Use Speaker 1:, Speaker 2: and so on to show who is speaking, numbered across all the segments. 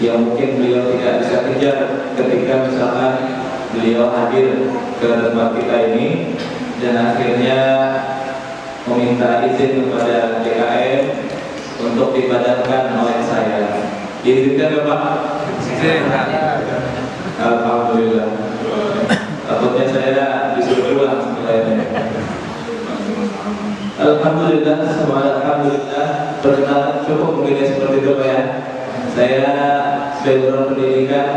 Speaker 1: yang mungkin beliau tidak bisa kejar ketika misalkan beliau hadir ke tempat kita ini, dan akhirnya meminta izin kepada DKM untuk dipadamkan oleh saya. Diizinkan ya Pak? Alhamdulillah. Takutnya saya disuruh pulang setelah ini. Alhamdulillah, semoga alhamdulillah. Perkenalan cukup mungkin ya seperti itu Pak ya. Saya sebagai orang pendidikan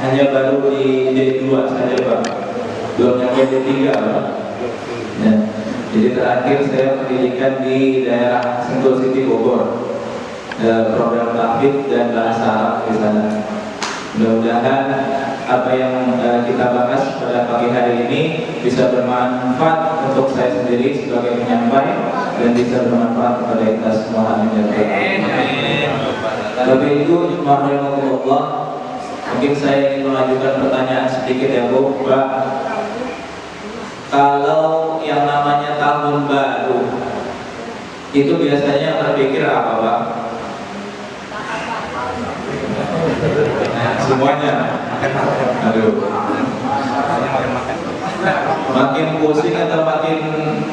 Speaker 1: hanya baru di D2 saja Pak, belum nyampe D3 Pak ya. Jadi terakhir saya pendidikan di daerah Sentul City Bogor, program tahfidz dan bahasa Arab di sana. Mudah-mudahan apa yang kita bahas pada pagi hari ini bisa bermanfaat untuk saya sendiri sebagai penyampai dan bisa bermanfaat kepada kita semua. Amin. Tapi itu Allah, mungkin saya ingin mengajukan pertanyaan sedikit ya Bu, Pak. Kalau yang namanya tahun baru itu biasanya terpikir apa Pak? Semuanya. Aduh. Makin pusing atau makin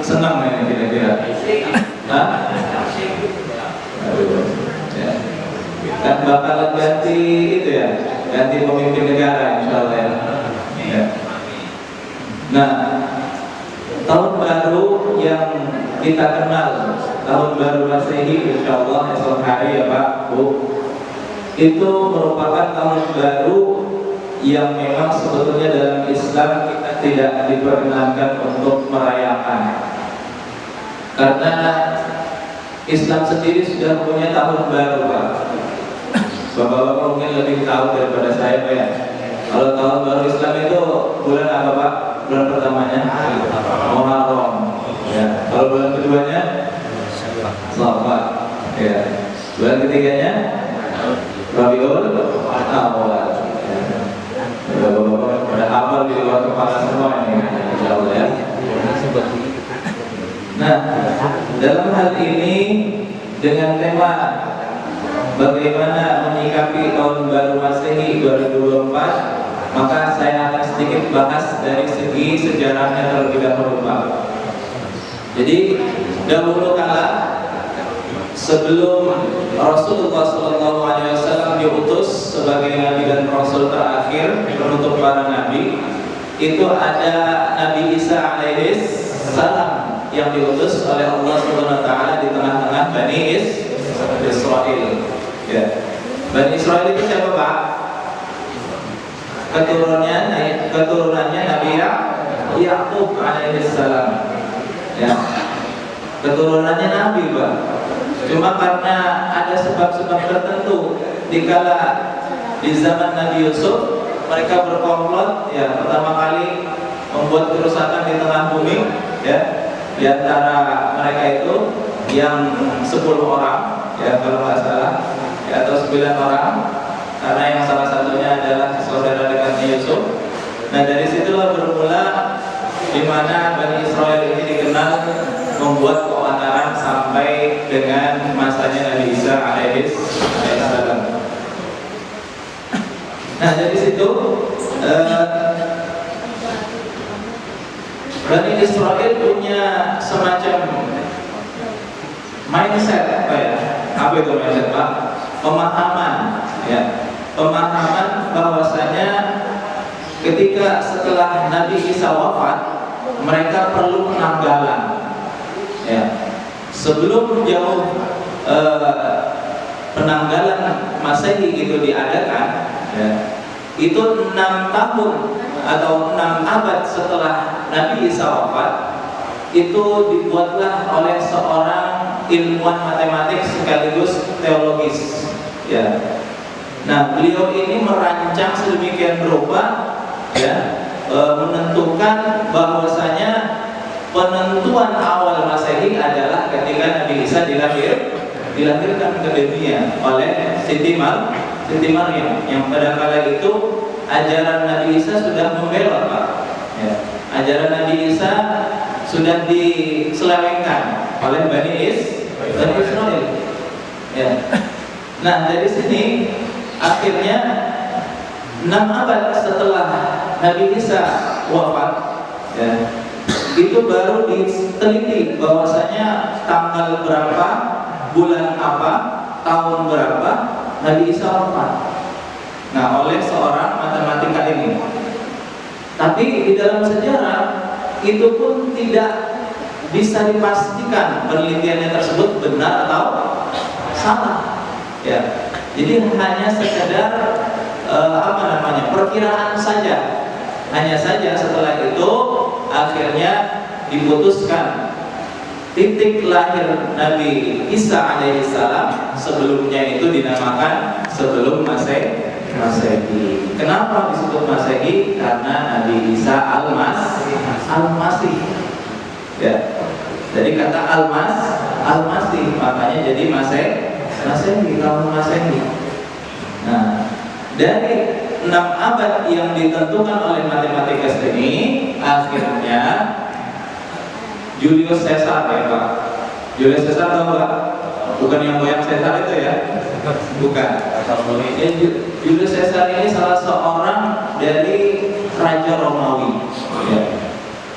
Speaker 1: senang ya kira-kira? Hah? Aduh. Ya. Kan bakalan ganti itu ya, ganti pemimpin negara insyaallah ya. Ya. Nah, tahun baru yang kita kenal, tahun baru Masehi insyaallah esok hari ya Pak, Bu, itu merupakan tahun baru yang memang sebetulnya dalam Islam kita tidak diperkenankan untuk merayakan, karena Islam sendiri sudah punya tahun baru Pak. Bapak-bapak mungkin lebih tahu daripada saya Pak ya. Kalau tahun baru Islam itu bulan apa Pak? Bulan pertamanya Muharram ya. Kalau bulan keduanya Safar ya. Bulan ketiganya Rabiul Awal. Bapak-bapak pada hafal di luar kepala semua ini insyaallah ya. Nah, dalam hal ini dengan tema bagaimana menyikapi tahun baru Masehi 2024, maka saya akan sedikit bahas dari segi sejarahnya terlebih dahulu Pak. Jadi dahulu kala sebelum Rasulullah SAW diutus sebagai nabi dan rasul terakhir penutup para nabi, itu ada Nabi Isa alaihi salam yang diutus oleh Allah Subhanahu wa taala di tengah-tengah Bani Israel. Ya. Bani Israel itu siapa Pak? Keturunannya Nabi Yakub alaihi salam. Ya. Keturunannya Nabi Pak. Cuma karena ada sebab-sebab tertentu dikala di zaman Nabi Yusuf mereka berkomplot ya, pertama kali membuat kerusakan di tengah bumi ya. Di antara mereka itu yang 10 orang ya kalau nggak salah ya, atau 9 orang, karena yang salah satunya adalah saudara dekatnya Yusuf. Nah dari situlah bermula di mana Bani Israel ini dikenal membuat keonaran sampai dengan masanya Nabi Isa alaihi salam. Nah dari situ Bani Israel punya semacam mindset apa ya? Apa itu mindset Pak? Pemahaman ya, pemahaman bahwasanya ketika setelah Nabi Isa wafat mereka perlu penanggalan ya. Sebelum jauh penanggalan Masehi itu diadakan ya, itu 6 tahun atau 6 abad setelah Nabi Isa wafat, itu dibuatlah oleh seorang ilmuwan matematik sekaligus teologis ya. Nah beliau ini merancang sedemikian rupa ya, menentukan bahwasanya penentuan awal Masehi adalah ketika Nabi Isa dilahirkan ke dunia oleh Siti Maryam, yang pada kala itu ajaran Nabi Isa sudah membelot Pak ya. Ajaran Nabi Isa sudah diselewengkan oleh Bani Israel ya. Nah dari sini akhirnya 6 abad setelah Nabi Isa wafat, ya, itu baru diteliti bahwasanya tanggal berapa, bulan apa, tahun berapa Nabi Isa wafat. Nah, oleh seorang matematika ini. Tapi di dalam sejarah itu pun tidak bisa dipastikan penelitiannya tersebut benar atau salah. Ya, jadi hanya sekedar perkiraan saja. Hanya saja setelah itu akhirnya diputuskan titik lahir Nabi Isa alaihissalam, sebelumnya itu dinamakan sebelum Masehi. Kenapa disebut Masehi? Karena Nabi Isa Al-Masih. Ya. Jadi kata Al-Masih makanya jadi Masehi, tahun Masehi. Nah, dari 6 abad yang ditentukan oleh matematikus ini, akhirnya Julius Caesar, ya Pak. Julius Caesar tahu Pak? Bukan yang goyang Caesar itu ya? Bukan. Julius Caesar ini salah seorang dari Raja Romawi. Ya.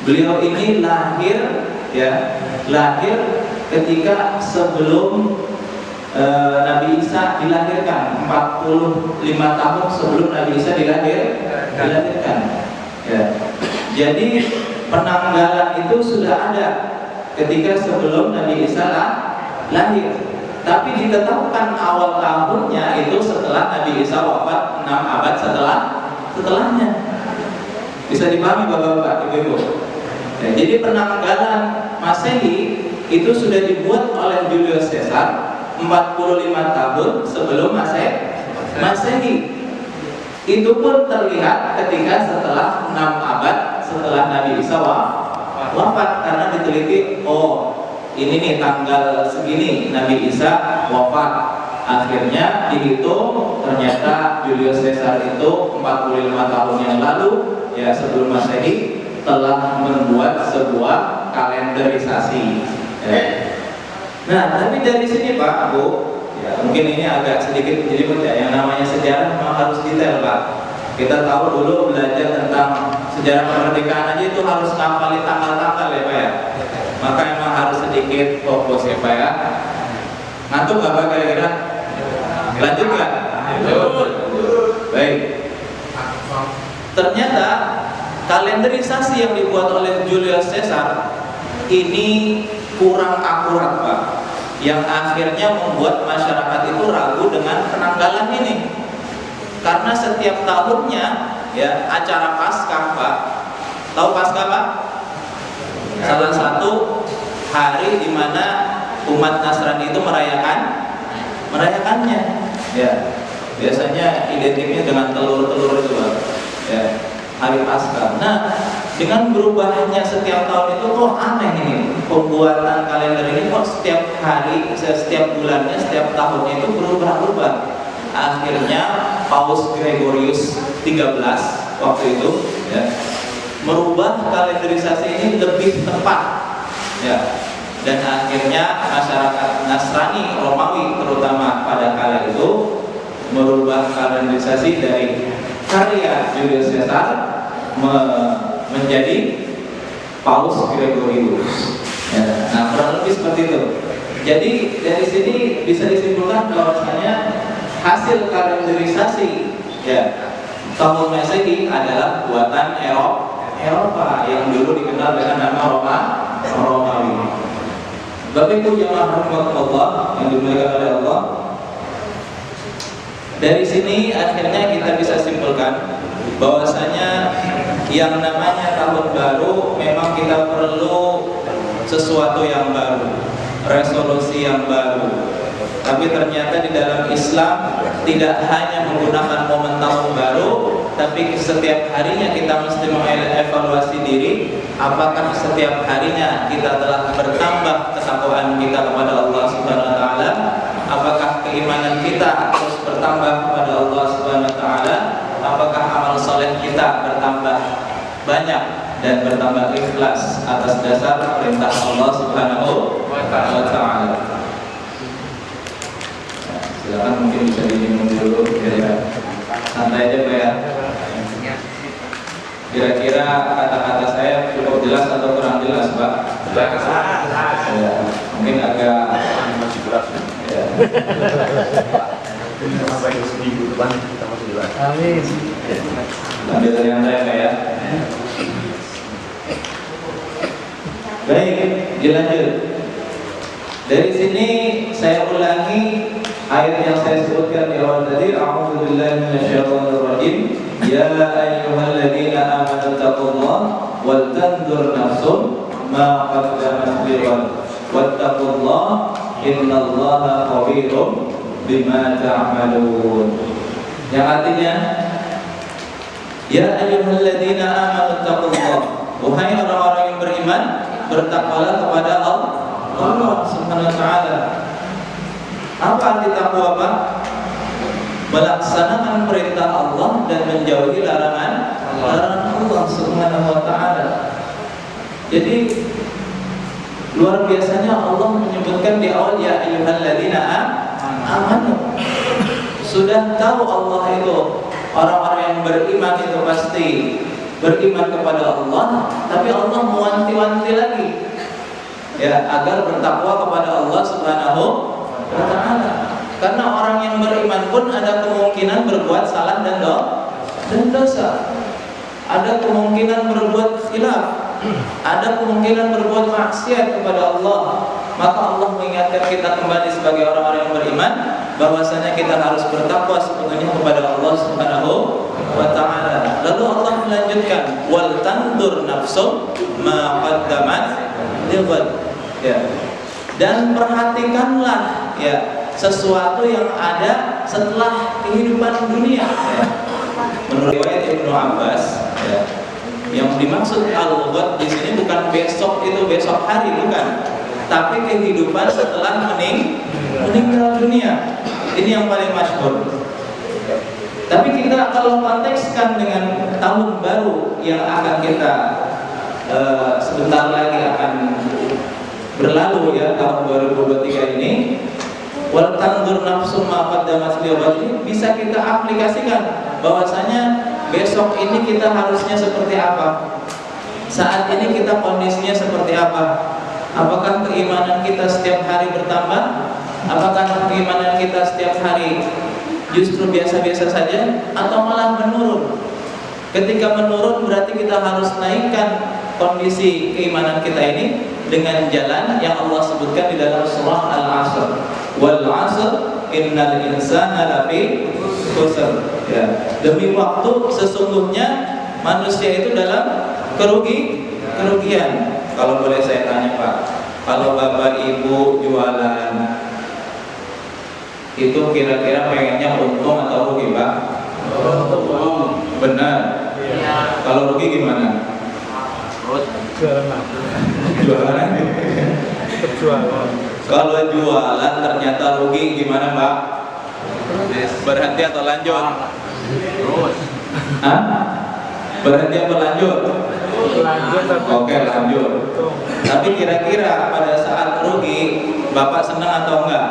Speaker 1: Beliau ini lahir ketika sebelum Nabi Isa dilahirkan, 45 tahun sebelum Nabi Isa dilahirkan. Ya. Jadi penanggalan itu sudah ada ketika sebelum Nabi Isa lahir. Tapi ditetapkan awal tahunnya itu setelah Nabi Isa wafat 6 abad setelahnya. Bisa dipahami Bapak-bapak, Ibu-ibu. Ya, jadi penanggalan Masehi itu sudah dibuat oleh Julius Caesar 45 tahun sebelum Masehi. Itu pun terlihat ketika setelah 6 abad setelah Nabi Isa wafat, karena diteliti, oh ini nih tanggal segini Nabi Isa wafat. Akhirnya dihitung, ternyata Julius Caesar itu 45 tahun yang lalu, ya sebelum Masehi, telah membuat sebuah kalenderisasi. Ya. Nah, tapi dari sini Pak, Bu, ya mungkin ini agak sedikit jadi ya, yang namanya sejarah memang harus detail Pak. Kita tahu dulu belajar tentang sejarah kemerdekaan aja itu harus ngapalin tanggal-tanggal ya Pak ya. Maka memang harus sedikit fokus ya Pak ya. Ngantuk nggak Pak kira-kira? Lanjut nggak? Baik. Ternyata kalenderisasi yang dibuat oleh Julius Caesar ini kurang akurat Pak, yang akhirnya membuat masyarakat itu ragu dengan penanggalan ini. Karena setiap tahunnya ya acara Paskah Pak, tahu Paskah Pak? Salah satu hari di mana umat Nasrani itu merayakannya. Ya, biasanya identiknya dengan telur-telur itu Pak. Ya, hari Paskah. Nah, dengan berubahnya setiap tahun itu kok aneh ini pembuatan kalender ini, kok setiap hari, setiap bulannya, setiap tahunnya itu berubah-ubah. Akhirnya Paus Gregorius 13 waktu itu ya, merubah kalenderisasi ini lebih tepat ya, dan akhirnya masyarakat Nasrani Romawi terutama pada kala itu merubah kalenderisasi dari karya Julius Caesar menjadi Paus Gregorius. Ya, nah kurang lebih seperti itu. Jadi dari sini bisa disimpulkan bahwasanya hasil kalenderisasi ya tahun Masehi adalah buatan Eropa yang dulu dikenal dengan nama Romawi. Bapak Ibu jamaah rahmatullah yang dimuliakan oleh Allah, dari sini akhirnya kita bisa simpulkan bahwasanya yang namanya tahun baru memang kita perlu sesuatu yang baru, resolusi yang baru. Tapi ternyata di dalam Islam tidak hanya menggunakan momen tahun baru, tapi setiap harinya kita mesti mengevaluasi diri, apakah setiap harinya kita telah bertambah ketakwaan kita kepada Allah Subhanahu wa taala, apakah keimanan kita terus bertambah kepada Allah Subhanahu wa taala, apakah amal soleh kita bertambah banyak dan bertambah ikhlas atas dasar perintah Allah Subhanahu wa taala. Silakan mungkin bisa diminum dulu ya. atau kurang jelas Pak?
Speaker 2: Jelas.
Speaker 1: Ya, mungkin agak
Speaker 2: Masih jelas.
Speaker 1: ya.
Speaker 2: Sampai seminggu depan kita masih jelas.
Speaker 3: Amin.
Speaker 1: Ambil yang lain ya. Baik, dilanjut. Dari sini saya ulangi ayat yang saya sebutkan di awal tadi. A'udzu billahi minasyaitonir rajim. Ya ayyuhalladzina amanu taqullaha wal tanzur nafsum ma qaddamat lighad wattaqullaha innallaha khabirum bima ta'malun. Yang artinya, ya ayyuhalladzina amanu taqullaha, wahai orang-orang yang beriman, bertakwalah kepada Allah Subhanahu wa taala. Apa arti takwa, Pak? Melaksanakan perintah Allah dan menjauhi larangan Allah Subhanahu wa taala. Jadi luar biasanya Allah menyebutkan di awal ya ayyuhalladzina amanu. Sudah tahu Allah itu orang-orang yang beriman itu pasti beriman kepada Allah, tapi Allah mewanti-wanti lagi ya agar bertakwa kepada Allah Subhanahu wa taala. Karena orang yang beriman pun ada kemungkinan berbuat salah dan dosa. Ada kemungkinan berbuat khilaf, ada kemungkinan berbuat maksiat kepada Allah. Maka Allah mengingatkan kita kembali sebagai orang-orang yang beriman bahwasanya kita harus bertakwa sepenuhnya kepada Allah Subhanahu wa taala. Lalu Allah melanjutkan wal tandur nafsum ma qaddamat lighad. Ya. Dan perhatikanlah ya sesuatu yang ada setelah kehidupan dunia ya. Menurut riwayat Ibnu Abbas ya, yang dimaksud al-ghad di sini bukan besok itu besok hari, bukan, tapi kehidupan setelah meninggal dunia. Ini yang paling masyhur. Tapi kita kalau kontekskan dengan tahun baru yang akan kita sebentar lagi akan berlalu ya, tahun 2023 ini, wal tanzur nafsum ma qaddamat lighad, ini bisa kita aplikasikan bahwasanya besok ini kita harusnya seperti apa, saat ini kita kondisinya seperti apa, apakah keimanan kita setiap hari bertambah, apakah keimanan kita setiap hari justru biasa-biasa saja atau malah menurun. Ketika menurun berarti kita harus naikkan kondisi keimanan kita ini dengan jalan yang Allah sebutkan di dalam surah Al-Asr. Wal 'asr innal insana lafi khusr. Ya, demi waktu sesungguhnya manusia itu dalam kerugian. Kalau boleh saya tanya, Pak, kalau Bapak Ibu jualan itu kira-kira pengennya untung atau rugi, Pak? Benar. Ya. Kalau rugi gimana? Jualan. Kalau jualan ternyata rugi gimana, Pak? Berhenti atau lanjut? Terus. Hah? Berhenti atau lanjut? Lanjut. Oke, lanjut. Tapi kira-kira pada saat rugi Bapak senang atau enggak?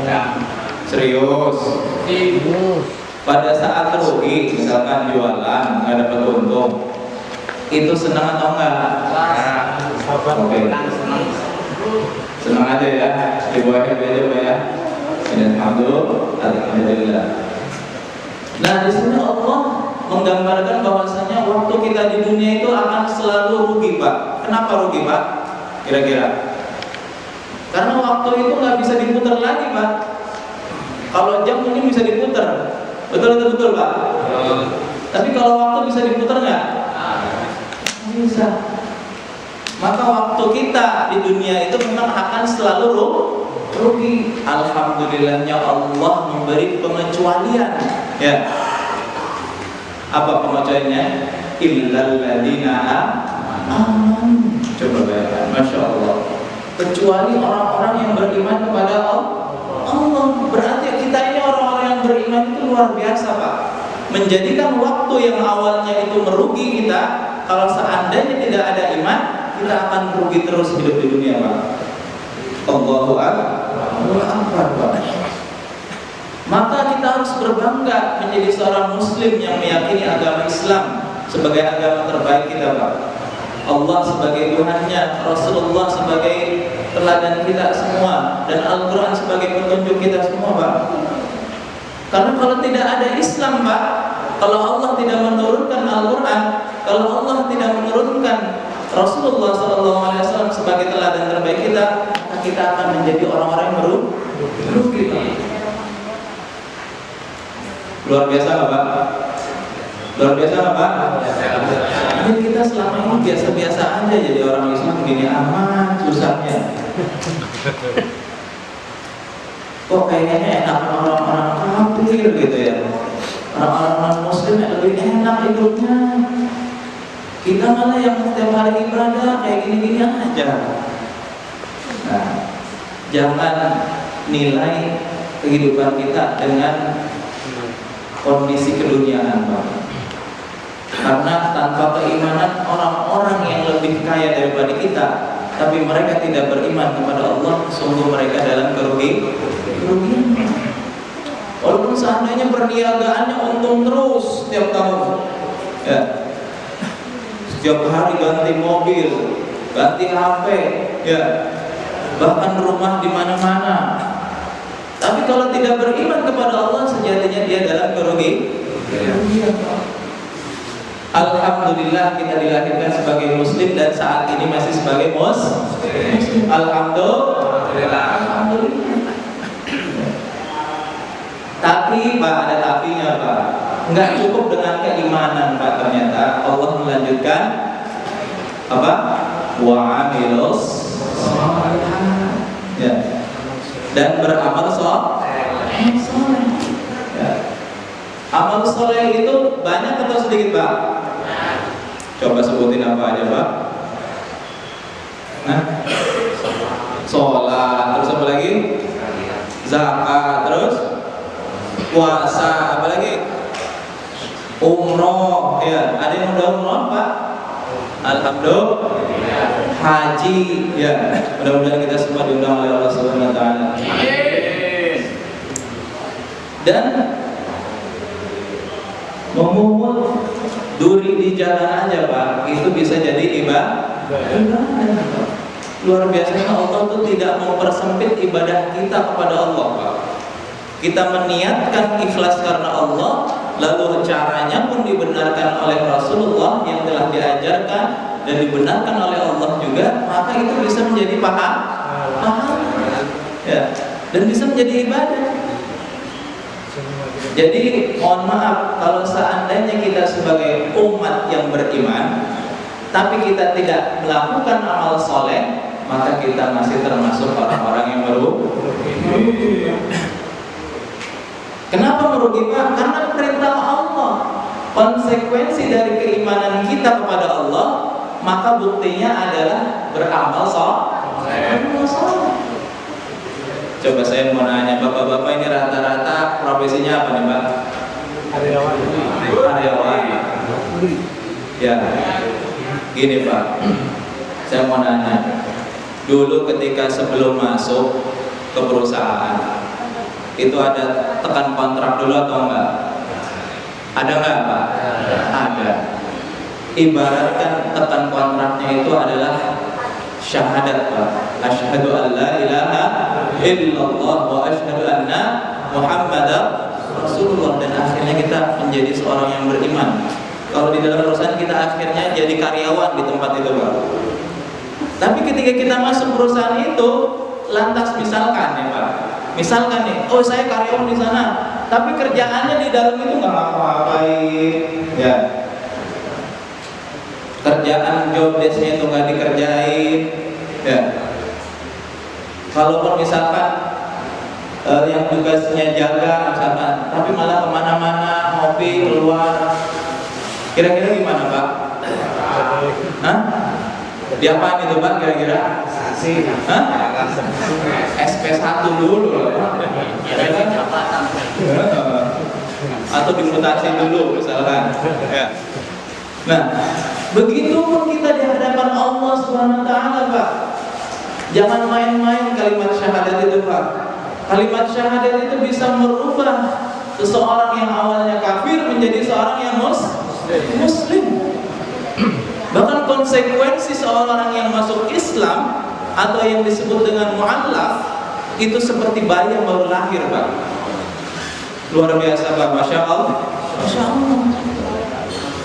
Speaker 1: Ya. Serius? Pada saat rugi, misalkan jualan nggak dapat untung, itu senang atau enggak? Oke. Senang aja ya, dibawa happy aja Pak ya. Alhamdulillah. Nah, di sini Allah menggambarkan bahwasanya waktu kita di dunia itu akan selalu rugi, Pak. Kenapa rugi, Pak? Kira-kira? Karena waktu itu nggak bisa diputar lagi, Pak. Kalau jam mungkin bisa diputar, betul Pak. Tapi kalau waktu bisa diputar nggak? Bisa. Maka waktu kita di dunia itu memang akan selalu rugi. Alhamdulillahnya Allah memberi pengecualian. Ya. Apa pengecualiannya? Illal ladzina amanu. Coba bayangkan, Masya Allah. Kecuali orang-orang yang beriman kepada Allah. Berarti kita ini orang-orang yang beriman itu luar biasa, Pak. Menjadikan waktu yang awalnya itu merugi kita, kalau seandainya tidak ada iman, kita akan rugi terus hidup di dunia, Pak. Allahu Akbar, Pak. Maka kita harus berbangga menjadi seorang muslim yang meyakini agama Islam sebagai agama terbaik kita, Pak. Allah sebagai Tuhannya, Rasulullah sebagai teladan kita semua, dan Al-Quran sebagai petunjuk kita semua, Pak. Karena kalau tidak ada Islam, Pak, kalau Allah tidak menurunkan Al-Quran, kalau Allah tidak menurunkan Rasulullah SAW sebagai teladan terbaik kita, maka kita akan menjadi orang-orang yang merugi, Pak. Luar biasa nggak, Pak? Luar biasa nggak, Pak? Mungkin kita selama ini biasa-biasa aja jadi orang Islam, begini amat susahnya. Kok kayaknya enak orang-orang kafir gitu ya, orang-orang Muslim yang lebih enak hidupnya. Kita malah yang setiap hari ibadah kayak gini-gini aja. Nah, jangan nilai kehidupan kita dengan kondisi keduniaan, Pak. Karena tanpa keimanan orang-orang yang lebih kaya daripada kita, tapi mereka tidak beriman kepada Allah, sungguh mereka dalam kerugian. Walaupun seandainya perniagaannya untung terus setiap tahun, ya, setiap hari ganti mobil, ganti HP, ya, bahkan rumah di mana-mana. Tapi kalau tidak beriman kepada Allah, sejatinya dia dalam kerugian. Alhamdulillah kita dilahirkan sebagai Muslim dan saat ini masih sebagai Muslim. Alhamdulillah. Tapi Pak, ada tapinya, Pak. Enggak cukup dengan keimanan, Pak. Ternyata Allah melanjutkan apa? Wa amilus sholihat. Ya. Dan beramal soleh. Ya. Amal soleh itu banyak atau sedikit, Pak? Coba sebutin apa aja, Pak? Nah, sholat, terus apa lagi? Zakat, terus puasa, apa lagi? Umroh, ya. Ada yang udah umroh, Pak? Alhamdulillah. Haji, ya. Mudah-mudahan kita semua diundang oleh Allah Subhanahu wa taala. Dan memungut duri di jalan aja, Pak, itu bisa jadi ibadah. Luar biasanya Allah tuh tidak mempersempit ibadah kita kepada Allah, Pak. Kita meniatkan ikhlas karena Allah, lalu caranya pun dibenarkan oleh Rasulullah yang telah diajarkan dan dibenarkan oleh Allah juga, maka itu bisa menjadi pahala, ya, dan bisa menjadi ibadah. Jadi mohon maaf kalau seandainya kita sebagai umat yang beriman, tapi kita tidak melakukan amal soleh, maka kita masih termasuk orang-orang yang merugi. Kenapa merugi, Pak? Karena perintah Allah. Konsekuensi dari keimanan kita kepada Allah, maka buktinya adalah beramal soleh. Coba saya mau nanya, bapak-bapak ini rata-rata profesinya apa nih, Pak? Karyawan. Ya, gini, Pak. Saya mau nanya. Dulu ketika sebelum masuk ke perusahaan, itu ada tekan kontrak dulu atau enggak? Ada enggak, Pak? Ada. Ibaratkan tekan kontraknya itu adalah syahadat, Pak. Asyhadu an la ilaha illallah wa asyhadu anna Muhammadar Rasulullah, dan akhirnya kita menjadi seorang yang beriman. Kalau di dalam perusahaan kita akhirnya jadi karyawan di tempat itu, Pak. Tapi ketika kita masuk perusahaan itu, lantas misalkan ya, Pak, misalkan nih, oh saya karyawan di sana, tapi kerjaannya di dalam itu nggak ngapa-ngapain, ya. Kerjaan job desk-nya itu nggak dikerjain, ya. Kalaupun misalkan yang tugasnya jaga misalkan, tapi malah kemana-mana, ngopi, keluar, kira-kira gimana, Pak? Hah? Diapain itu, Pak, kira-kira? Hah? SP1 dulu, atau dimutasi dulu misalkan, ya. Nah, begitu pun kita di hadapan Allah Subhanahu wa taala, Pak. Jangan main-main kalimat syahadat itu, Pak. Kalimat syahadat itu bisa merubah seseorang yang awalnya kafir menjadi seorang yang muslim. Bahkan konsekuensi seorang yang masuk Islam atau yang disebut dengan mu'allaf itu seperti bayi yang baru lahir, Pak. Luar biasa, Pak. Masya Allah. Masya Allah.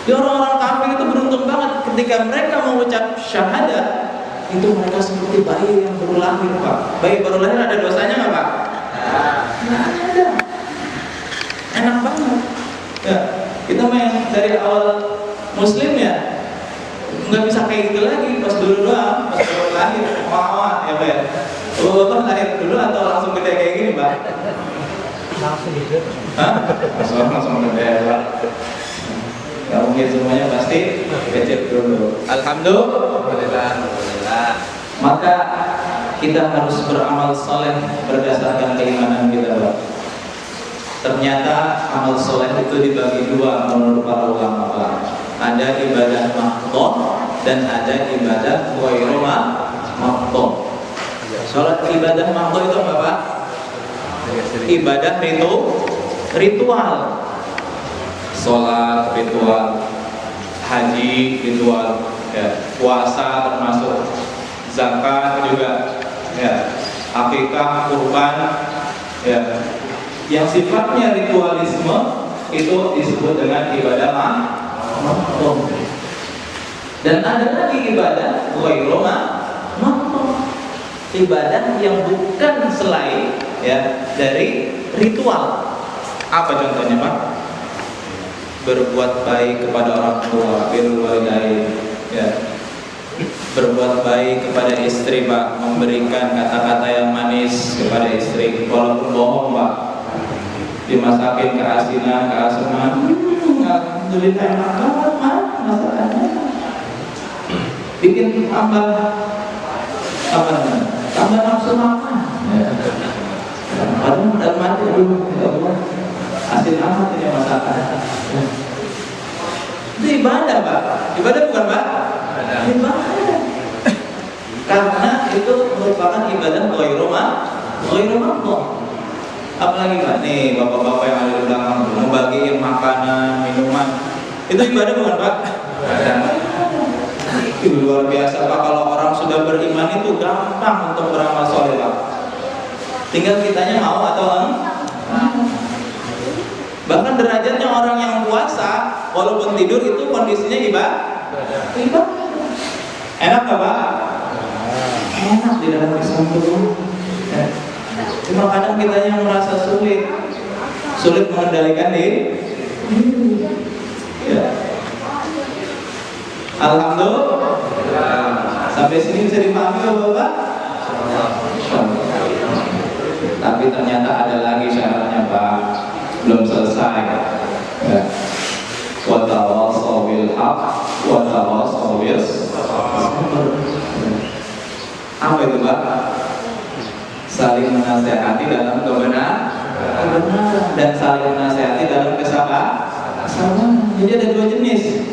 Speaker 1: Di orang-orang kafir itu beruntung banget ketika mereka mengucap syahadat, itu mereka seperti bayi yang baru lahir, Pak. Bayi baru lahir ada dosanya nggak, Pak? Nggak ada. Enak banget. Ya, kita main dari awal Muslim ya, nggak bisa kayak gitu lagi. Pas dulu doang, pas baru lahir, wah ya, Pak ya. Bapak lahir dulu atau langsung gede kayak gini, Pak?
Speaker 3: Langsung gitu.
Speaker 1: Hah? Langsung gede, Pak. Gak mungkin semuanya pasti kecil dulu. Alhamdulillah. Maka kita harus beramal soleh berdasarkan keimanan kita, Pak. Ternyata amal soleh itu dibagi dua menurut para ulama, Pak. Ada ibadah mahdhah dan ada ibadah ghairu mahdhah. Salat ibadah mahdhah itu apa, Pak? Ibadah ritual. Sholat ritual, haji ritual, ya, puasa termasuk, zakat juga, ya, akikah, kurban, ya, yang sifatnya ritualisme itu disebut dengan ibadah mahdhah. Dan ada lagi ibadah ghairu mahdhah, ibadah yang bukan selain ya dari ritual. Apa contohnya, Pak? Berbuat baik kepada orang tua, birrul walidain, ya. Berbuat baik kepada istri, Pak, memberikan kata-kata yang manis kepada istri, walaupun bohong, Pak. Dimasakin keasinan, keasaman, alhamdulillah enak banget, Pak, masakannya. Bikin tambah nafsu makan. Padahal dalam hati dulu, ya Allah, asin amat ini masakan. Itu ibadah, Pak. Ibadah bukan, Pak? Ibadah. Karena itu merupakan ibadah ghairu mahdhah. Apalagi, Pak, nih bapak-bapak yang ada di belakang membagiin makanan, minuman, itu ibadah bukan, Pak? Itu luar biasa, Pak. Kalau orang sudah beriman itu gampang untuk beramal soleh, Pak. Tinggal kitanya mau atau enggak. Bahkan derajatnya orang yang puasa walaupun tidur itu kondisinya ibadah. Enak nggak, Pak? Enak di dalam Islam itu. Cuma kadang kitanya merasa sulit mengendalikan diri. Ya. Alhamdulillah. Sampai sini bisa dipahami, Bapak? Tapi ternyata ada lagi syaratnya, Pak. Belum selesai. Ya. Wa tawassaw bil haqq wa tawassaw bis sabr. Apa itu, Pak? Saling menasehati dalam kebenaran dan saling menasehati dalam kesabaran. Jadi ada dua jenis.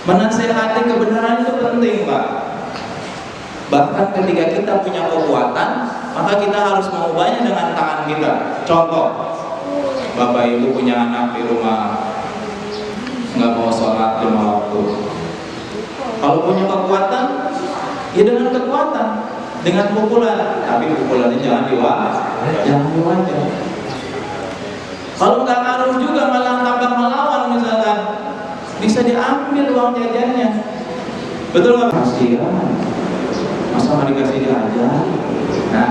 Speaker 1: Menasehati kebenaran itu penting, Pak. Bahkan ketika kita punya kekuatan, maka kita harus mengubahnya dengan tangan kita. Contoh, Bapak Ibu punya anak di rumah, nggak mau sholat 5 waktu. Kalau punya kekuatan, ya dengan kekuatan, dengan pukulan. Tapi pukulannya jangan di wajah. Kalau nggak ngaruh juga, malah tambah melawan misalkan, bisa diambil uang jajannya. Betul nggak? Kasihan. Masa nggak dikasih dia aja? Nah,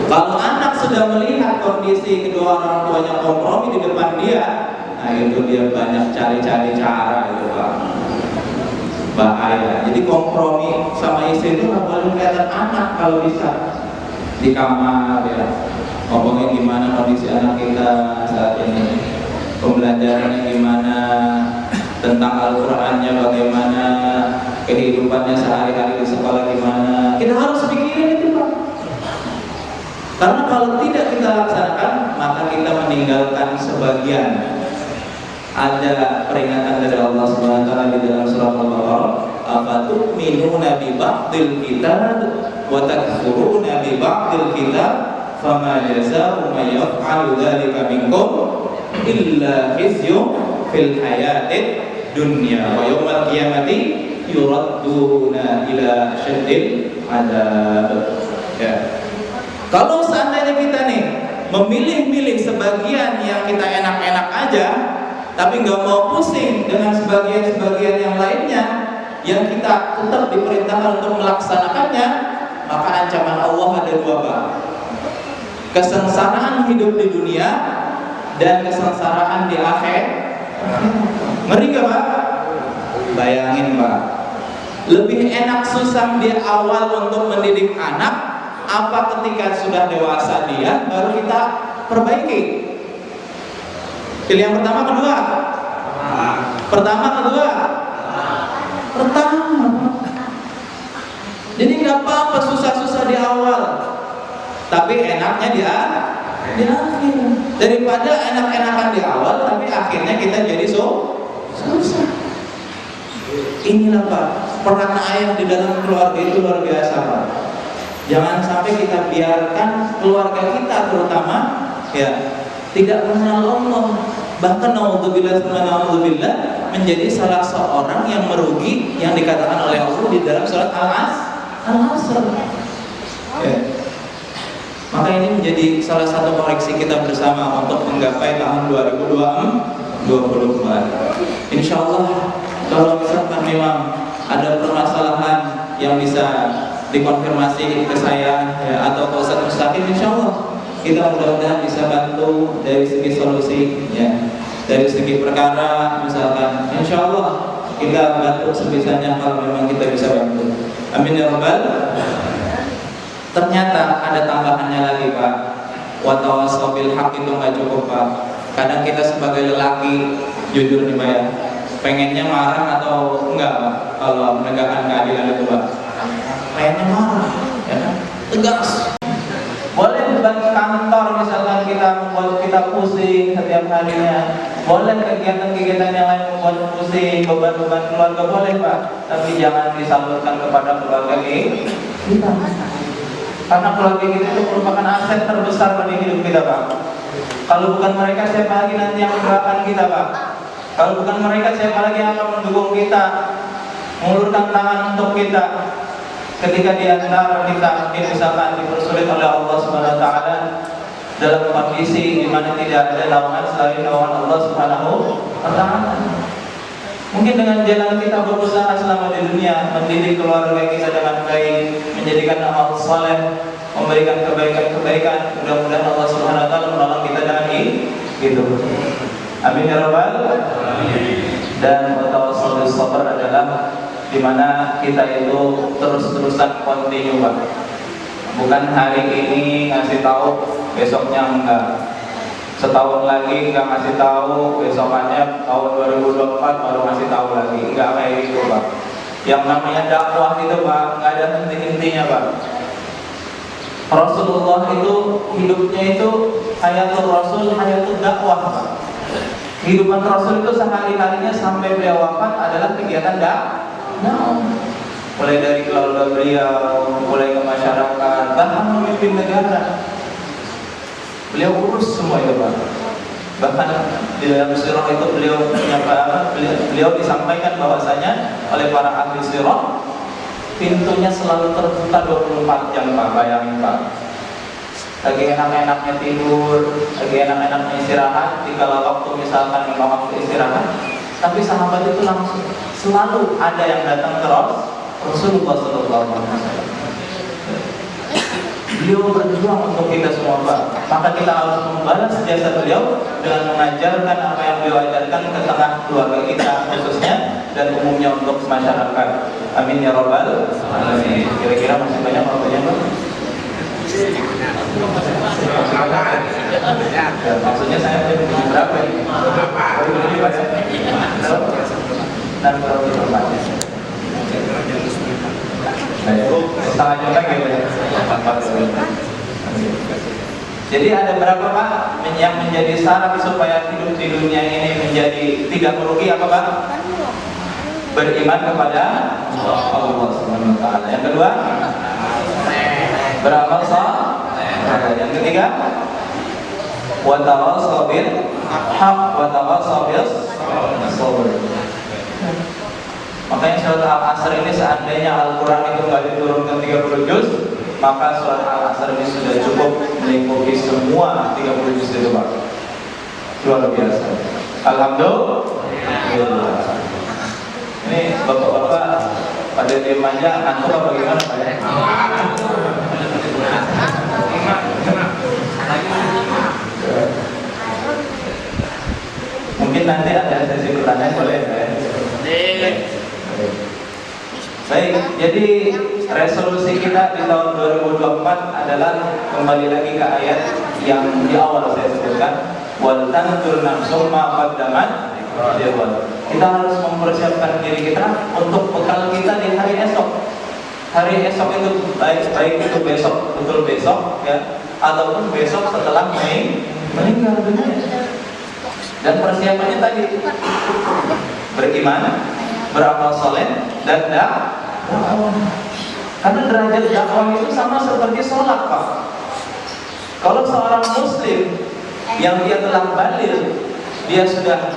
Speaker 1: kalau anak sudah melihat kondisi kedua orang tuanya kompromi di depan dia, nah itu dia banyak cari-cari cara itu, Pak. Bahaya. Jadi kompromi sama istri itu nggak boleh kelihatan anak kalau bisa. Di kamar ya, ngomongin gimana kondisi anak kita saat ini, pembelajarannya gimana, tentang Al-Qur'annya bagaimana, kehidupannya sehari-hari di sekolah gimana. Kita harus pikirin itu, Pak. Karena kalau tidak kita laksanakan, maka kita meninggalkan sebagian. Ada peringatan dari Allah Subhanahu wa taala di dalam surah Al-Baqarah, "Afatu'minuna bi ba'dil kitab wa takfuruna bi ba'dil kitab, fama jazaa'u man yaf'alu dzalika minkum illa khizyun fil hayatid dunya wa yaumal qiyamati yuradduna ila syaddil adab. Ya. Kalau seandainya kita nih memilih-milih sebagian yang kita enak-enak aja, tapi nggak mau pusing dengan sebagian-sebagian yang lainnya, yang kita tetap diperintahkan untuk melaksanakannya, maka ancaman Allah ada dua, Pak. Kesengsaraan hidup di dunia dan kesengsaraan di akhir. Ngeri gak, Pak? Bayangin, Pak, lebih enak susah di awal untuk mendidik anak apa ketika sudah dewasa dia baru kita perbaiki? Pilih yang pertama, kedua? Pertama, kedua? Pertama. Jadi nggak apa-apa susah-susah di awal, tapi enaknya di akhir. Daripada enak-enakan di awal tapi akhirnya kita jadi susah. Inilah, Pak, peran ayah di dalam keluarga itu luar biasa, Pak. Jangan sampai kita biarkan keluarga kita terutama ya tidak mengenal Allah, bahkan naudzubillah menjadi salah seorang yang merugi yang dikatakan oleh Allah di dalam surat Al-Asr. Ya. Maka ini menjadi salah satu koreksi kita bersama untuk menggapai tahun 2024. Insya Allah kalau misalkan memang ada permasalahan yang bisa dikonfirmasi ke saya ya, atau ke Ustaz Mustaqim, insya Allah kita mudah-mudahan bisa bantu dari segi solusi ya, dari segi perkara misalkan, insya Allah kita bantu sebisanya kalau memang kita bisa bantu. Amin ya rabbal. Ternyata ada tambahannya lagi, Pak. Wa tawassaw bil haqq itu nggak cukup, Pak. Kadang kita sebagai lelaki jujur nih, Pak ya, pengennya marah atau enggak, Pak, kalau menegakkan keadilan itu, Pak? Pengennya marah, ya kan? Tegas. Boleh bagi kantor misalkan kita membuat kita pusing setiap harinya. Boleh kegiatan-kegiatan yang lain membuat pusing, beban-beban keluarga boleh, Pak. Tapi jangan disalurkan kepada keluarga kita. Karena keluarga kita itu merupakan aset terbesar pada hidup kita, Pak. Kalau bukan mereka, siapa lagi nanti yang menggerakkan kita, Pak? Kalau bukan mereka, siapa lagi yang akan mendukung kita, mengulurkan tangan untuk kita ketika di antara kita misalkan dipersulit oleh Allah Subhanahu wa taala dalam kondisi di mana tidak ada naungan selain naungan Allah Subhanahu wa taala. Mungkin dengan jalan kita berusaha selama di dunia mendidik keluarga kita dengan baik, menjadikan amal saleh, memberikan kebaikan-kebaikan, mudah-mudahan Allah Subhanahu wa taala menolong kita dengan itu. Amin ya rabbal alamin. Dan tawassul bis sabr adalah dimana kita itu terus-terusan continue, Pak. Bukan hari ini ngasih tahu, besoknya enggak. Setahun lagi enggak ngasih tahu, besokannya tahun 2024 baru ngasih tahu lagi. Enggak kayak gitu, Pak. Yang namanya dakwah itu, Pak, enggak ada henti-hentinya, Pak. Rasulullah itu hidupnya itu hayatul Rasul, hayatul dakwah, Pak. Kehidupan Rasul itu sehari-harinya sampai beliau wafat adalah kegiatan dakwah. Mulai dari keluarga beliau, mulai ke masyarakat, bahkan memimpin negara. Beliau urus semua itu, Pak. Bahkan di dalam sirah itu beliau disampaikan bahwasanya oleh para ahli sirah pintunya selalu terbuka 24 jam, Pak. Bayangin, Pak. Lagi enak-enaknya tidur, lagi enak-enaknya istirahat, dikala waktu misalkan memang waktu istirahat, tapi sahabat itu langsung selalu ada yang datang ke Rasulullah SAW. Beliau berjuang untuk kita semua, Pak. Maka kita harus membalas jasa beliau dengan mengajarkan apa yang beliau ajarkan ke tengah keluarga kita khususnya dan umumnya untuk masyarakat. Amin ya rabbal alamin. Kira-kira masih banyak waktunya, Pak? Ya, maksudnya saya berapa ini? Dan baru diperbanyak. Setengah juta gitu ya. Jadi ada berapa, Pak, yang menjadi syarat supaya hidup di dunia ini menjadi tidak merugi, apa, Pak? Beriman kepada Allah Subhanahu wa taala. Yang kedua, beramal saleh. Yang ketiga, wa tawassaw bil haqq wa tawassaw bis sabr. Makanya surat Al-Asr ini seandainya Al-Quran itu nggak diturunkan 30 juz, maka surat Al-Asr ini sudah cukup melingkupi semua 30 juz itu, Pak. Luar biasa. Alhamdulillah. Ini bapak-bapak pada diem aja, ngantuk apa bagaimana, Pak ya? Mungkin nanti ada sesi pertanyaan, boleh ya? Baik, jadi resolusi kita di tahun 2024 adalah kembali lagi ke ayat yang di awal saya sebutkan, wal tanzur nafsum ma qaddamat lighad. Kita harus mempersiapkan diri kita untuk bekal kita di hari esok. Hari esok itu baik itu besok, betul besok ya, ataupun besok setelah meninggal dunia. Dan persiapannya tadi beriman, beramal soleh, dan dakwah. Karena derajat dakwah itu sama seperti sholat, Pak. Kalau seorang muslim yang dia telah baligh, dia sudah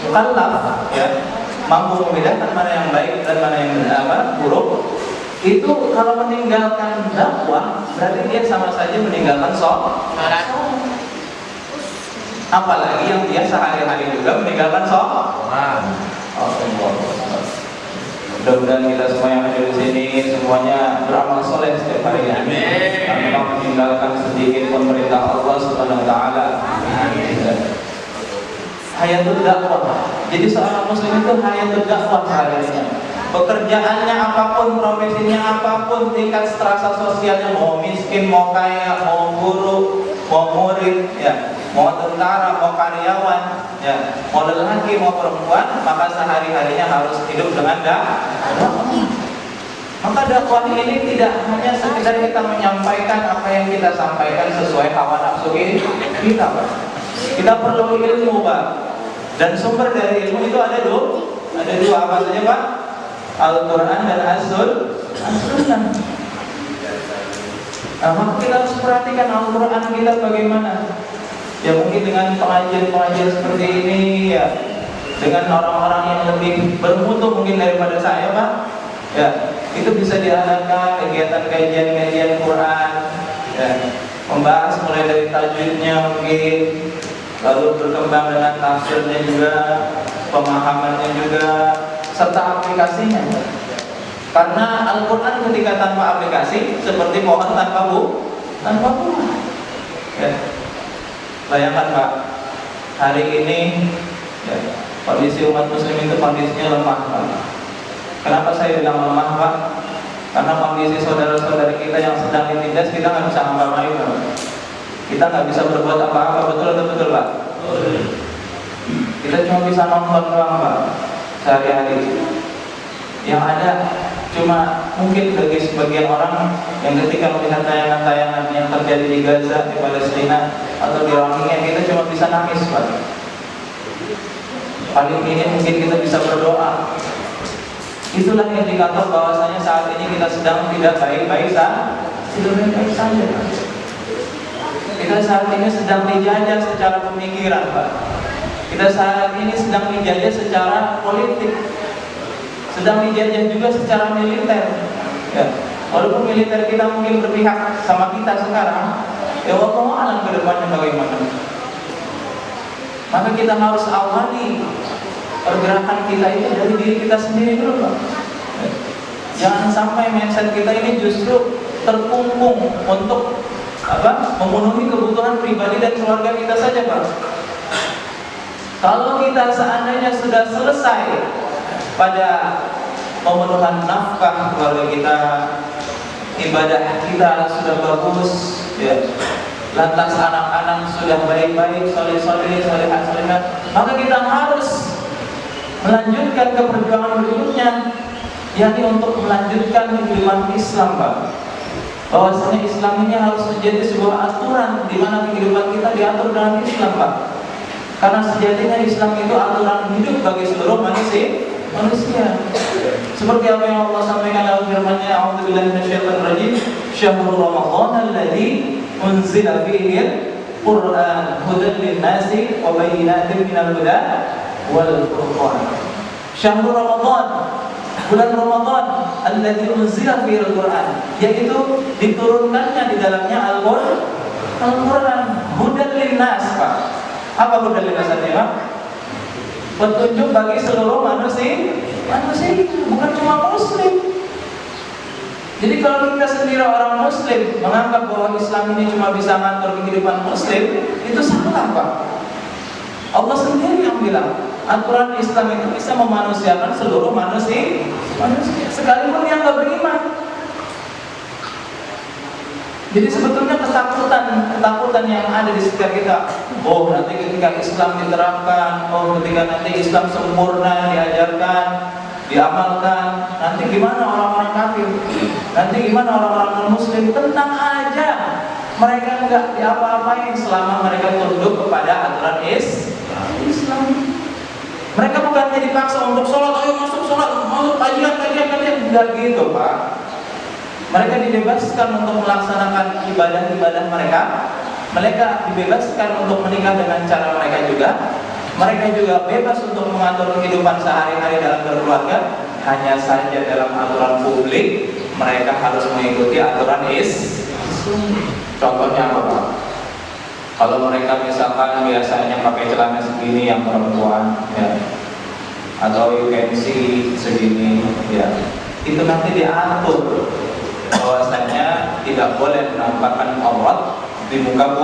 Speaker 1: mukallaf, ya, mampu membedakan mana yang baik dan mana yang buruk, itu kalau meninggalkan dakwah berarti dia sama saja meninggalkan sholat. Apalagi yang dia sehari-hari juga meninggalkan sholat. Mudah-mudahan kita semua yang ada di sini semuanya beramal soleh setiap hari. Amin. Tanpa meninggalkan sedikit pun perintah Allah Subhanahu wa taala. Hayatul dakwah. Jadi seorang muslim itu hayatul dakwah sehari-harinya. Pekerjaannya apapun, profesinya apapun, tingkat strata sosialnya, mau miskin, mau kaya, mau guru, mau murid, ya, mau tentara, mau karyawan, ya, mau lelaki, mau perempuan, maka sehari-harinya harus hidup dengan dakwah. Maka dakwah ini tidak hanya sekedar kita menyampaikan apa yang kita sampaikan sesuai hawa nafsu kita, Pak. Kita perlu ilmu, Pak. Dan sumber dari ilmu itu ada dua apa saja, Pak? Al-Quran dan As-Sunnah. Nah, maka kita harus perhatikan Al-Quran kita bagaimana. Ya mungkin dengan pengajian-pengajian seperti ini, ya, dengan orang-orang yang lebih bermutu mungkin daripada saya, Pak, ya, itu bisa diadakan kegiatan kajian Quran, ya, membahas mulai dari tajwidnya mungkin, lalu berkembang dengan tafsirnya juga, pemahamannya juga, serta aplikasinya. Karena Al-Quran ketika tanpa aplikasi seperti pohon tanpa buah. Ya. Bayangkan, Pak, hari ini ya, kondisi umat muslim itu kondisinya lemah, Pak. Kenapa saya bilang lemah, Pak? Karena kondisi saudara-saudari kita yang sedang ditindas, kita nggak bisa ngapa-ngapain, Pak. Kita nggak bisa berbuat apa-apa, betul atau betul, Pak? Kita cuma bisa nonton doang, Pak, sehari-hari. Yang ada cuma mungkin bagi sebagian orang yang ketika melihat tayangan-tayangan yang terjadi di Gaza, di Palestina, atau di Rohingya, kita cuma bisa nangis, Pak. Paling ini mungkin kita bisa berdoa. Itulah indikator bahwasanya saat ini kita sedang tidak baik-baik saja. Kita saat ini sedang dijajah secara pemikiran, Pak. Kita saat ini sedang dijajah secara politik, sedang dijajah juga secara militer. Ya, walaupun militer kita mungkin berpihak sama kita sekarang, ya wallahu a'lam ke depannya bagaimana. Maka kita harus awali pergerakan kita itu dari diri kita sendiri dulu, Pak. Jangan sampai mindset kita ini justru terkungkung untuk memenuhi kebutuhan pribadi dan keluarga kita saja, Pak. Kalau kita seandainya sudah selesai pada pemenuhan nafkah keluarga kita, ibadah kita sudah bagus, ya, lantas anak-anak sudah baik-baik, soleh-soleh, maka kita harus melanjutkan ke perjuangan berikutnya, yakni untuk melanjutkan kehidupan Islam, Pak. Bahwasanya Islam ini harus menjadi sebuah aturan di mana kehidupan kita diatur dengan Islam, Pak. Karena sejatinya Islam itu aturan hidup bagi seluruh manusia. Seperti apa yang Allah sampaikan dalam firman-Nya, A'udzubillahi minasyaitonir rajim, Syahrul Ramadan alladzi unzila fihi al-Qur'an hudan lin-nasi wa bayyinatin minal huda wal furqan. Syahrul Ramadan, bulan Ramadan, alladzi unzila fihi al-Qur'an, yaitu diturunkannya di dalamnya Al-Qur'an, hudan linnas, Pak. Apa hudan linnas artinya, Pak? Petunjuk bagi seluruh manusia, bukan cuma muslim. Jadi kalau kita sendiri orang muslim menganggap bahwa Islam ini cuma bisa ngatur kehidupan muslim, itu salah, Pak. Allah sendiri yang bilang aturan Islam itu bisa memanusiakan seluruh manusia, sekalipun yang nggak beriman. Jadi sebetulnya ketakutan yang ada di sekitar kita, oh nanti ketika Islam diterapkan, oh ketika nanti Islam sempurna diajarkan, diamalkan, nanti gimana orang-orang kafir, nanti gimana orang-orang non-muslim. Tenang aja, mereka nggak diapa-apain selama mereka tunduk kepada aturan Islam. Mereka bukannya dipaksa untuk sholat, ayo masuk sholat, masuk kajian, enggak gitu, Pak. Mereka dibebaskan untuk melaksanakan ibadah-ibadah mereka. Mereka dibebaskan untuk menikah dengan cara mereka juga. Mereka juga bebas untuk mengatur kehidupan sehari-hari dalam berkeluarga. Hanya saja dalam aturan publik mereka harus mengikuti aturan Islam. Contohnya apa, Pak? Kalau mereka misalkan biasanya pakai celana segini yang perempuan, ya, atau you can see segini, ya, itu nanti diatur bahwasanya tidak boleh menampakkan aurat di muka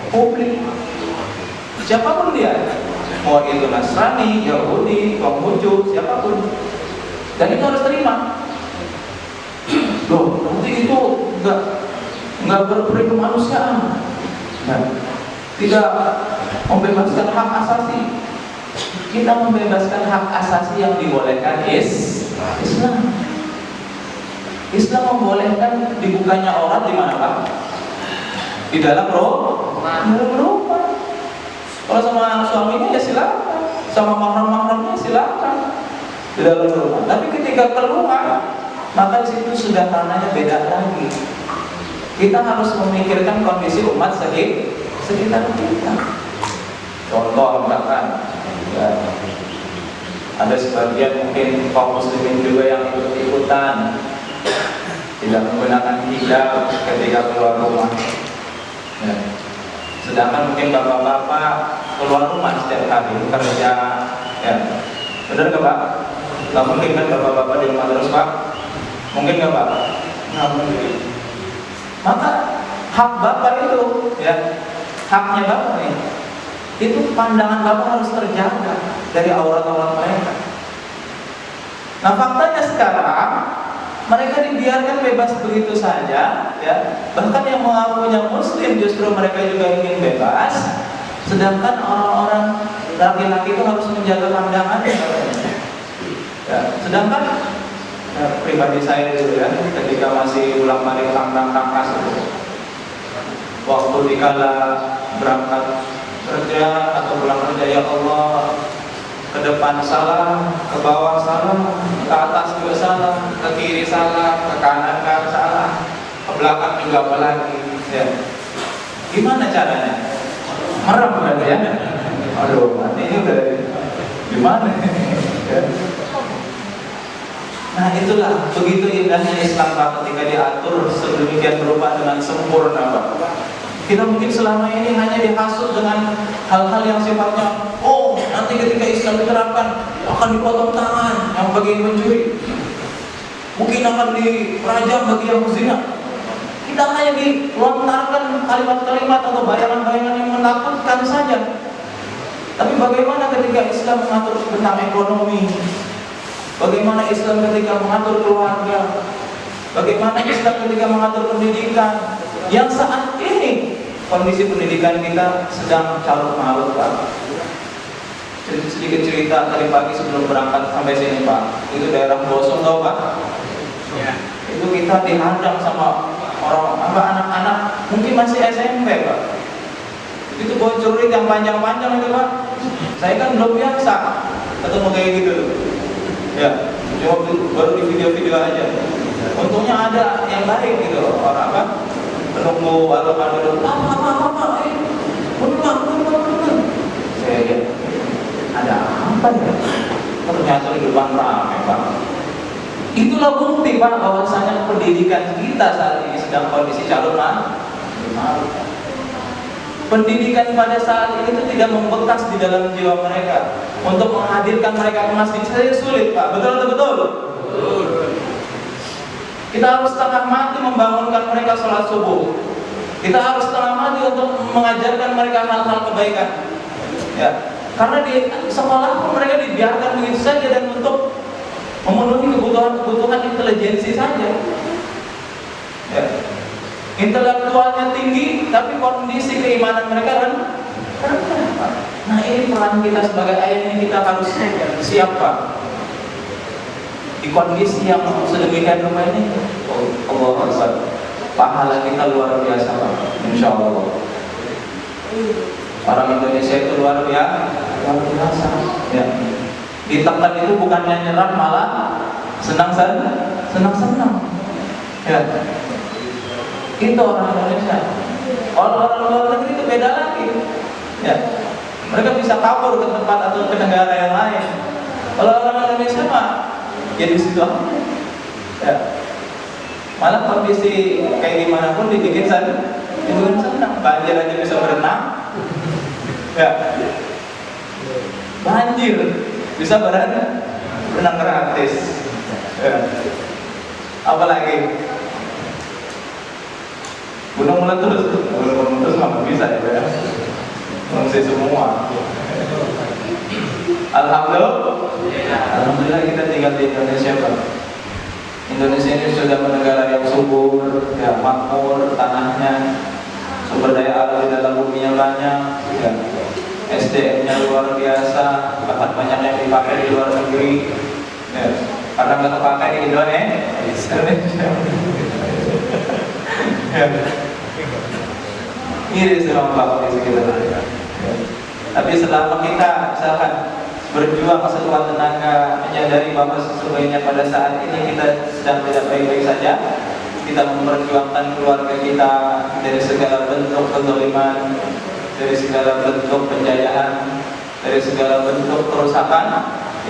Speaker 1: publik. Siapapun dia, mau itu Nasrani, Yahudi, Konghucu, siapapun, dan itu harus terima. Loh, nanti itu nggak berperi kemanusiaan, nah, tidak membebaskan hak asasi. Kita membebaskan hak asasi yang dibolehkan Islam. Islam membolehkan dibukanya aurat di mana, Pak? Di dalam rumah. Kalau sama suaminya ya silakan, sama mahram-mahramnya silakan di dalam rumah. Tapi ketika keluar, maka di situ sudah ranahnya beda lagi. Kita harus memikirkan kondisi umat sekitar kita. Contoh misalkan, ya, ada sebagian mungkin kaum muslimin juga yang ikut-ikutan tidak menggunakan hijab ketika keluar rumah, ya. Sedangkan mungkin bapak-bapak keluar rumah setiap hari kerja, ya. Benar nggak, Pak? Nggak mungkin kan bapak-bapak di rumah terus, Pak? Mungkin nggak, Pak? Nggak mungkin. Maka hak bapak itu, ya, haknya bapak nih, itu pandangan bapak harus terjaga dari aurat-aurat mereka. Nah, faktanya sekarang mereka dibiarkan bebas begitu saja, ya. Bahkan yang mengakunya muslim justru mereka juga ingin bebas, sedangkan orang-orang laki-laki itu harus menjaga pandangannya. Ya, sedangkan ya, pribadi saya dulu, ya, ketika masih ulang-alik tangkas itu, waktu dikala berangkat kerja atau pulang kerja, ya Allah, ke depan salah, ke bawah salah, ke atas juga salah, ke kiri salah, ke kanan salah, ke belakang juga apalagi, ya. Gimana caranya? Merem kan, ya? Aduh, ini udah gimana? Ya. Nah, itulah begitu indahnya Islam, Pak, ketika diatur sedemikian berupa dengan sempurna, Pak. Kita mungkin selama ini hanya dihasut dengan hal-hal yang sifatnya, oh nanti ketika Islam diterapkan akan dipotong tangan yang bagi yang mencuri, mungkin akan dirajam bagi yang zina. Kita hanya dilontarkan kalimat-kalimat atau bayangan-bayangan yang menakutkan saja. Tapi bagaimana ketika Islam mengatur tentang ekonomi? Bagaimana Islam ketika mengatur keluarga? Bagaimana Islam ketika mengatur pendidikan? Yang saat ini kondisi pendidikan kita sedang carut marut, Pak. Sedikit cerita tadi pagi sebelum berangkat sampai sini, Pak. Itu daerah Bosong, tau, Pak? Ya. Itu kita dihadang sama anak-anak mungkin masih SMP, Pak. Itu bocorin yang panjang-panjang itu, Pak. Saya kan belum biasa ketemu kayak gitu. Ya, cuma baru di video-video aja. Untungnya ada yang baik gitu, orang apa? Penunggu alun-alun, apa? Benar. Saya lihat ada apa ya? ternyata di depan ramai Pak. Itulah bukti Pak bahwasanya pendidikan kita saat ini sedang kondisi calon malu. Pendidikan pada saat ini itu tidak membekas di dalam jiwa mereka. Untuk menghadirkan mereka ke masjid saya sulit Pak. Betul atau betul? Betul. Kita harus setengah mati membangunkan mereka sholat subuh. Kita harus setengah mati untuk mengajarkan mereka hal-hal kebaikan. Ya, karena di sekolah pun mereka dibiarkan begitu saja dan untuk memenuhi kebutuhan intelijensi saja. Ya. Intelektualnya tinggi, tapi kondisi keimanan mereka rendah. Nah ini peran kita sebagai ayah ini kita harus siap Pak. Di kondisi yang sedemikian rupa ini, Allah Akbar, pahala kita luar biasa Pak, insya Allah. Orang Indonesia itu luar biasa. Ya. Ditekan itu bukannya nyerah, malah senang. Ya. Itu orang Indonesia. Orang luar negeri itu beda lagi. Ya. Mereka bisa kabur ke tempat atau ke negara yang lain. Kalau orang Indonesia mah jadi situ aja. Ya. Malah kondisi kayak gimana pun dibikin senang. Banjir aja bisa berenang. Ya. Banjir bisa berenang gratis. Ya. Apalagi gunung meletus nggak bisa ya. Mengungsi semua. Alhamdulillah kita tinggal di Indonesia Pak. Indonesia ini sudah negara yang subur, ya, makmur, tanahnya, sumber daya alam di dalam buminya banyak, ya. SDM-nya luar biasa, bahkan banyak yang dipakai di luar negeri. Ya. Karena nggak terpakai di Indonesia. Ya. Ini semua Pak kondisi kita. Ya. Tapi selama kita misalkan berjuang sekuat tenaga, menyadari bahwa sesungguhnya pada saat ini kita sedang tidak baik-baik saja, kita memperjuangkan keluarga kita dari segala bentuk kezaliman, dari segala bentuk penjayaan, dari segala bentuk kerusakan,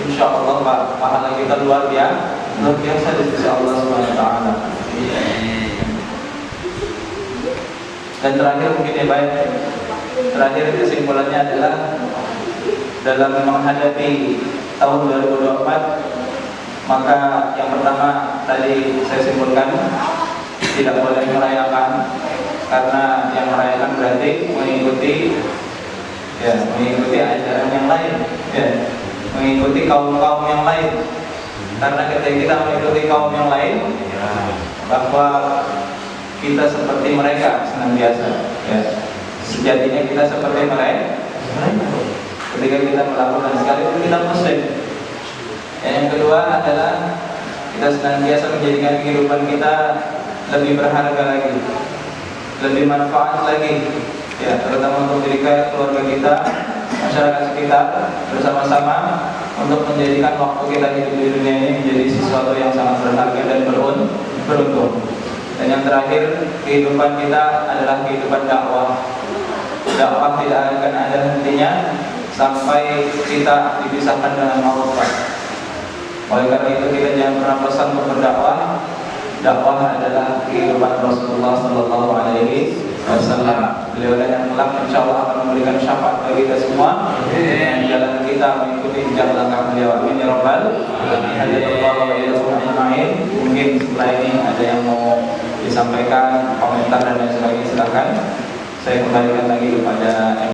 Speaker 1: insya Allah Pak, pahala kita luar biasa di sisi Allah Subhanahu Wa Taala. Dan terakhir mungkin ya baik. Terakhir kesimpulannya adalah dalam menghadapi tahun 2024, maka yang pertama tadi saya simpulkan tidak boleh merayakan, karena yang merayakan berarti mengikuti ajaran yang lain, ya, mengikuti kaum yang lain. Karena ketika kita mengikuti kaum yang lain, bahwa kita seperti mereka senantiasa, ya. Sejatinya kita seperti mereka. Ketika kita melakukan sekalipun kita muslim. Yang kedua adalah kita senantiasa menjadikan kehidupan kita lebih berharga lagi, lebih manfaat lagi, ya, terutama untuk diri keluarga kita, masyarakat sekitar, bersama-sama untuk menjadikan waktu kita hidup di dunia ini menjadi sesuatu yang sangat berharga dan beruntung. Dan yang terakhir, kehidupan kita adalah kehidupan dakwah. Dakwah tidak akan ada hentinya sampai kita dipisahkan dengan Allah. Oleh karena itu kita jangan pernah bosan untuk berdakwah. Dakwah adalah kehidupan Rasulullah Sallallahu Alaihi Wasallam. Beliau yang kelak insya Allah akan memberikan syafaat bagi kita semua. Dan jalan kita mengikuti jejak langkah beliau. Amin ya Rabbal Alamin. Mungkin setelah ini ada yang mau disampaikan, komentar dan lain sebagainya, silakan. Saya kembalikan lagi kepada